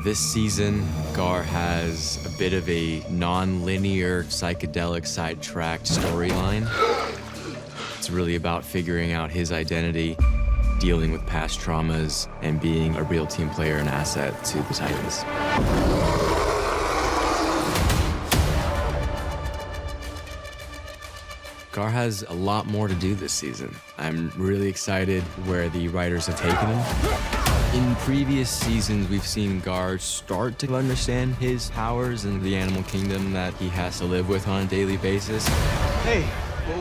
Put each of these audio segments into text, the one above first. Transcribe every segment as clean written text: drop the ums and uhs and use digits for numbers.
This season, Gar has a bit of a non-linear, psychedelic, sidetracked storyline. It's really about figuring out his identity, dealing with past traumas, and being a real team player and asset to the Titans. Gar has a lot more to do this season. I'm really excited where the writers have taken him. In previous seasons, we've seen Gar start to understand his powers and the animal kingdom that he has to live with on a daily basis. Hey,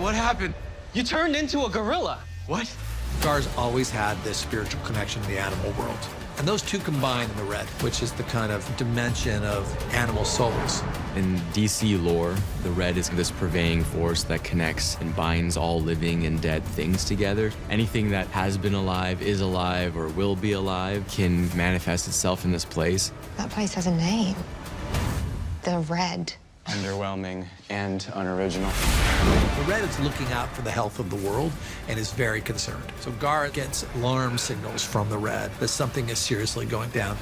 what happened? You turned into a gorilla. What? Gar's always had this spiritual connection to the animal world. And those two combine in the red, which is the kind of dimension of animal souls. In DC lore, the red is this purveying force that connects and binds all living and dead things together. Anything that has been alive, is alive, or will be alive can manifest itself in this place. That place has a name. The Red. Underwhelming and unoriginal. The red is looking out for the health of the world and is very concerned. So Gar gets alarm signals from the red that something is seriously going down.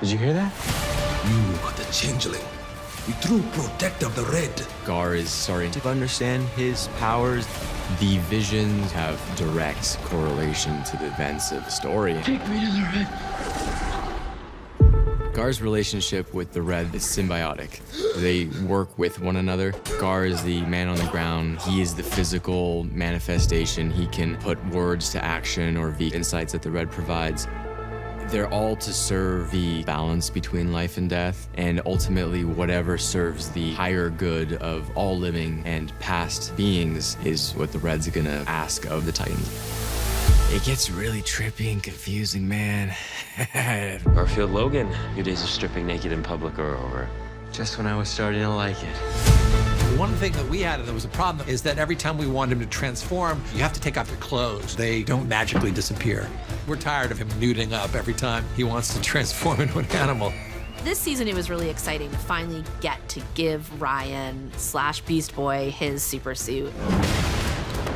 Did you hear that? You are the changeling, the true protector of the red. Gar is starting to understand his powers. The visions have direct correlation to the events of the story. Take me to the red. Gar's relationship with the Red is symbiotic. They work with one another. Gar is the man on the ground. He is the physical manifestation. He can put words to action or the insights that the Red provides. They're all to serve the balance between life and death, and ultimately whatever serves the higher good of all living and past beings is what the Red's gonna ask of the Titans. It gets really trippy and confusing, man. Garfield Logan, your days of stripping naked in public are over. Just when I was starting to like it. One thing that we had, and there was a problem, is that every time we want him to transform, you have to take off your clothes. They don't magically disappear. We're tired of him nuding up every time he wants to transform into an animal. This season, it was really exciting to finally get to give Ryan/Beast Boy his super suit.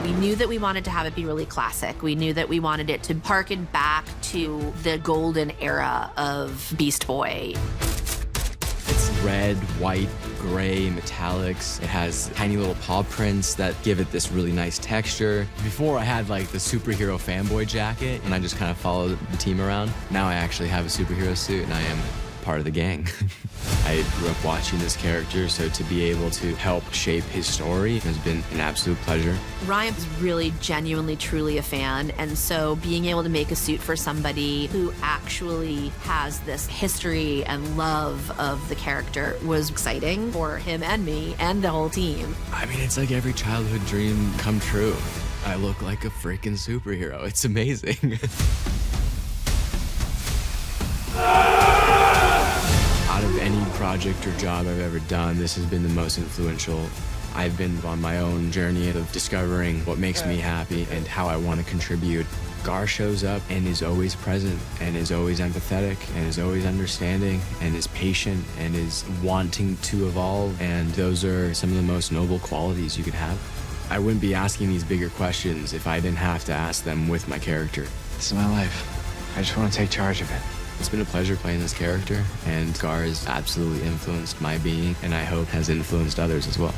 We knew that we wanted to have it be really classic. We knew that we wanted it to harken back to the golden era of Beast Boy. It's red, white, gray, metallics. It has tiny little paw prints that give it this really nice texture. Before I had like the superhero fanboy jacket and I just kind of followed the team around. Now I actually have a superhero suit and I am part of the gang. I grew up watching this character, so to be able to help shape his story has been an absolute pleasure. Ryan's really genuinely, truly a fan, and so being able to make a suit for somebody who actually has this history and love of the character was exciting for him and me and the whole team. I mean, it's like every childhood dream come true. I look like a freaking superhero. It's amazing. Out of any project or job I've ever done, this has been the most influential. I've been on my own journey of discovering what makes me happy and how I want to contribute. Gar shows up and is always present and is always empathetic and is always understanding and is patient and is wanting to evolve, and those are some of the most noble qualities you could have. I wouldn't be asking these bigger questions if I didn't have to ask them with my character. This is my life. I just want to take charge of it. It's been a pleasure playing this character, and Gar has absolutely influenced my being, and I hope has influenced others as well.